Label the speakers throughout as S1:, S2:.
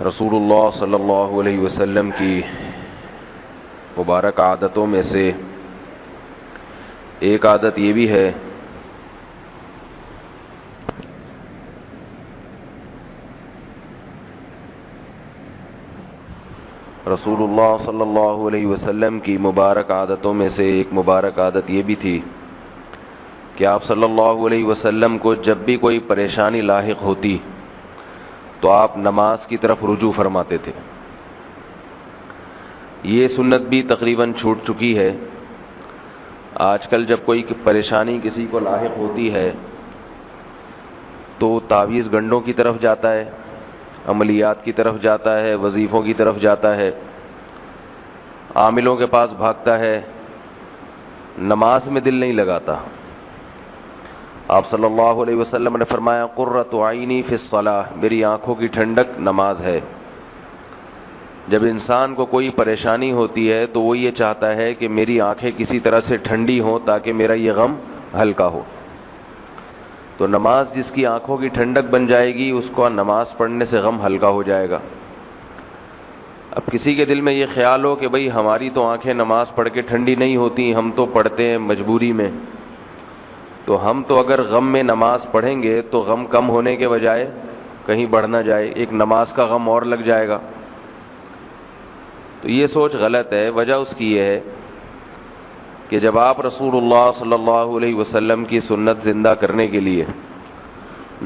S1: رسول اللہ صلی اللہ علیہ وسلم کی مبارک عادتوں میں سے ایک عادت یہ بھی ہے رسول اللہ صلی اللہ علیہ وسلم کی مبارک عادتوں میں سے ایک مبارک عادت یہ بھی تھی کہ آپ صلی اللہ علیہ وسلم کو جب بھی کوئی پریشانی لاحق ہوتی تو آپ نماز کی طرف رجوع فرماتے تھے۔ یہ سنت بھی تقریباً چھوٹ چکی ہے۔ آج کل جب کوئی پریشانی کسی کو لاحق ہوتی ہے تو تعویذ گنڈوں کی طرف جاتا ہے، عملیات کی طرف جاتا ہے، وظیفوں کی طرف جاتا ہے، عاملوں کے پاس بھاگتا ہے، نماز میں دل نہیں لگاتا۔ آپ صلی اللہ علیہ وسلم نے فرمایا قرۃ عینی فی الصلاۃ، میری آنکھوں کی ٹھنڈک نماز ہے۔ جب انسان کو کوئی پریشانی ہوتی ہے تو وہ یہ چاہتا ہے کہ میری آنکھیں کسی طرح سے ٹھنڈی ہوں تاکہ میرا یہ غم ہلکا ہو۔ تو نماز جس کی آنکھوں کی ٹھنڈک بن جائے گی اس کو نماز پڑھنے سے غم ہلکا ہو جائے گا۔ اب کسی کے دل میں یہ خیال ہو کہ بھئی ہماری تو آنکھیں نماز پڑھ کے ٹھنڈی نہیں ہوتی، ہم تو پڑھتے ہیں مجبوری میں، تو ہم تو اگر غم میں نماز پڑھیں گے تو غم کم ہونے کے بجائے کہیں بڑھ نہ جائے، ایک نماز کا غم اور لگ جائے گا۔ تو یہ سوچ غلط ہے۔ وجہ اس کی یہ ہے کہ جب آپ رسول اللہ صلی اللہ علیہ وسلم کی سنت زندہ کرنے کے لیے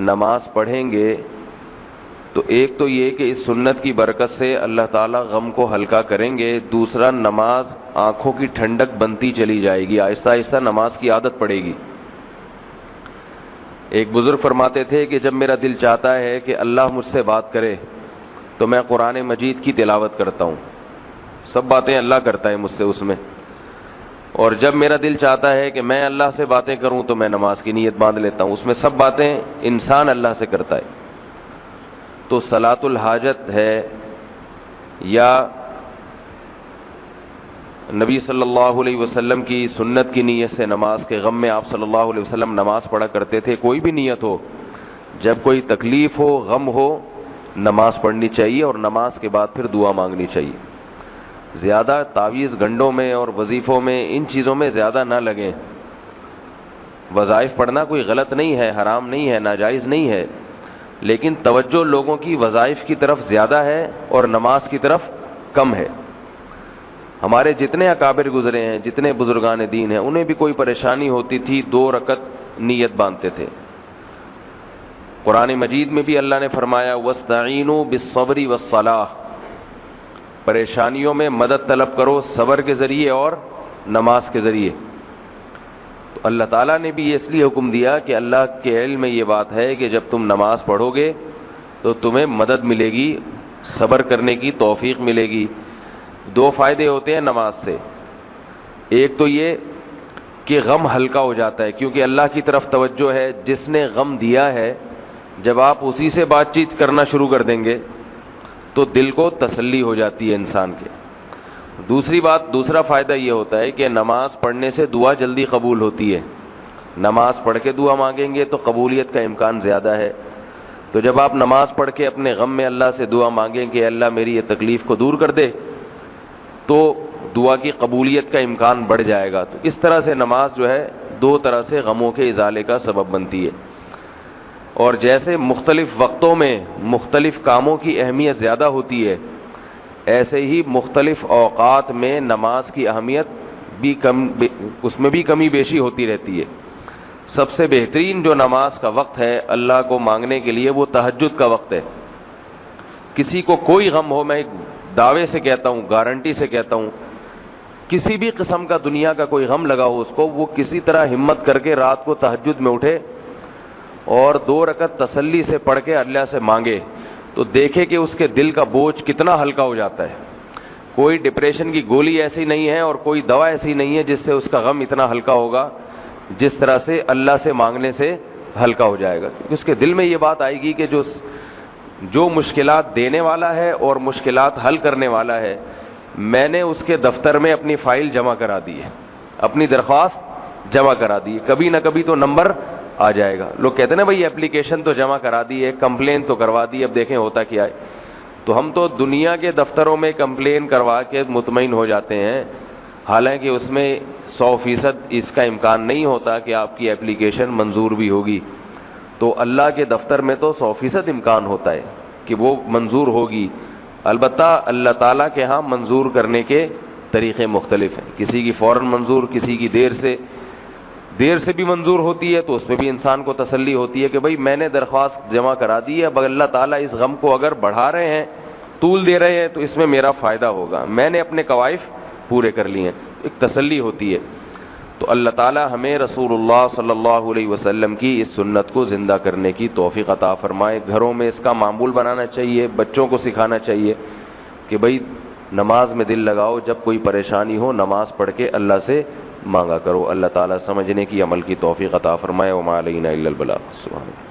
S1: نماز پڑھیں گے تو ایک تو یہ کہ اس سنت کی برکت سے اللہ تعالیٰ غم کو ہلکا کریں گے، دوسرا نماز آنکھوں کی ٹھنڈک بنتی چلی جائے گی، آہستہ آہستہ نماز کی عادت پڑے گی۔ ایک بزرگ فرماتے تھے کہ جب میرا دل چاہتا ہے کہ اللہ مجھ سے بات کرے تو میں قرآن مجید کی تلاوت کرتا ہوں، سب باتیں اللہ کرتا ہے مجھ سے اس میں، اور جب میرا دل چاہتا ہے کہ میں اللہ سے باتیں کروں تو میں نماز کی نیت باندھ لیتا ہوں، اس میں سب باتیں انسان اللہ سے کرتا ہے۔ تو صلاۃ الحاجت ہے یا نبی صلی اللہ علیہ وسلم کی سنت کی نیت سے نماز کے غم میں آپ صلی اللہ علیہ وسلم نماز پڑھا کرتے تھے، کوئی بھی نیت ہو، جب کوئی تکلیف ہو، غم ہو، نماز پڑھنی چاہیے اور نماز کے بعد پھر دعا مانگنی چاہیے۔ زیادہ تعویذ گنڈوں میں اور وظیفوں میں ان چیزوں میں زیادہ نہ لگیں۔ وظائف پڑھنا کوئی غلط نہیں ہے، حرام نہیں ہے، ناجائز نہیں ہے، لیکن توجہ لوگوں کی وظائف کی طرف زیادہ ہے اور نماز کی طرف کم ہے۔ ہمارے جتنے اکابر گزرے ہیں، جتنے بزرگان دین ہیں، انہیں بھی کوئی پریشانی ہوتی تھی 2 رکعت نیت باندھتے تھے۔ قرآن مجید میں بھی اللہ نے فرمایا وَاسْتَعِینُوا بِالصَّبْرِ وَالصَّلَاةِ، پریشانیوں میں مدد طلب کرو صبر کے ذریعے اور نماز کے ذریعے۔ تو اللہ تعالیٰ نے بھی اس لیے حکم دیا کہ اللہ کے علم میں یہ بات ہے کہ جب تم نماز پڑھو گے تو تمہیں مدد ملے گی، صبر کرنے کی توفیق ملے گی۔ 2 فائدے ہوتے ہیں نماز سے، ایک تو یہ کہ غم ہلکا ہو جاتا ہے کیونکہ اللہ کی طرف توجہ ہے، جس نے غم دیا ہے جب آپ اسی سے بات چیت کرنا شروع کر دیں گے تو دل کو تسلی ہو جاتی ہے انسان کے۔ دوسرا فائدہ یہ ہوتا ہے کہ نماز پڑھنے سے دعا جلدی قبول ہوتی ہے۔ نماز پڑھ کے دعا مانگیں گے تو قبولیت کا امکان زیادہ ہے۔ تو جب آپ نماز پڑھ کے اپنے غم میں اللہ سے دعا مانگیں کہ اللہ میری یہ تکلیف کو دور کر دے تو دعا کی قبولیت کا امکان بڑھ جائے گا۔ تو اس طرح سے نماز جو ہے 2 طرح سے غموں کے ازالے کا سبب بنتی ہے۔ اور جیسے مختلف وقتوں میں مختلف کاموں کی اہمیت زیادہ ہوتی ہے، ایسے ہی مختلف اوقات میں نماز کی اہمیت بھی اس میں بھی کمی بیشی ہوتی رہتی ہے۔ سب سے بہترین جو نماز کا وقت ہے اللہ کو مانگنے کے لیے وہ تہجد کا وقت ہے۔ کسی کو کوئی غم ہو، میں ایک دعوے سے کہتا ہوں، گارنٹی سے کہتا ہوں، کسی بھی قسم کا دنیا کا کوئی غم لگا ہو اس کو، وہ کسی طرح ہمت کر کے رات کو تہجد میں اٹھے اور 2 رکعت تسلی سے پڑھ کے اللہ سے مانگے تو دیکھے کہ اس کے دل کا بوجھ کتنا ہلکا ہو جاتا ہے۔ کوئی ڈپریشن کی گولی ایسی نہیں ہے اور کوئی دوا ایسی نہیں ہے جس سے اس کا غم اتنا ہلکا ہوگا جس طرح سے اللہ سے مانگنے سے ہلکا ہو جائے گا۔ کیونکہ اس کے دل میں یہ بات آئے گی کہ جو مشکلات دینے والا ہے اور مشکلات حل کرنے والا ہے، میں نے اس کے دفتر میں اپنی فائل جمع کرا دی ہے، اپنی درخواست جمع کرا دی ہے، کبھی نہ کبھی تو نمبر آ جائے گا۔ لوگ کہتے ہیں نا بھائی اپلیکیشن تو جمع کرا دی ہے، کمپلین تو کروا دی، اب دیکھیں ہوتا کیا ہے۔ تو ہم تو دنیا کے دفتروں میں کمپلین کروا کے مطمئن ہو جاتے ہیں، حالانکہ اس میں 100% اس کا امکان نہیں ہوتا کہ آپ کی اپلیکیشن منظور بھی ہوگی. تو اللہ کے دفتر میں تو 100% امکان ہوتا ہے کہ وہ منظور ہوگی. البتہ اللہ تعالیٰ کے ہاں منظور کرنے کے طریقے مختلف ہیں، کسی کی فوراً منظور، کسی کی دیر سے بھی منظور ہوتی ہے، تو اس میں بھی انسان کو تسلی ہوتی ہے کہ بھئی میں نے درخواست جمع کرا دی ہے، اب اللہ تعالیٰ اس غم کو اگر بڑھا رہے ہیں، طول دے رہے ہیں، تو اس میں میرا فائدہ ہوگا، میں نے اپنے کوائف پورے کر لیے ہیں، ایک تسلی ہوتی ہے. تو اللہ تعالیٰ ہمیں رسول اللہ صلی اللہ علیہ وسلم کی اس سنت کو زندہ کرنے کی توفیق عطا فرمائے. گھروں میں اس کا معمول بنانا چاہیے، بچوں کو سکھانا چاہیے کہ بھئی نماز میں دل لگاؤ، جب کوئی پریشانی ہو نماز پڑھ کے اللہ سے مانگا کرو. اللہ تعالیٰ سمجھنے کی، عمل کی توفیق عطا فرمائے. وما علینا الا البلاغ. سبحان اللہ.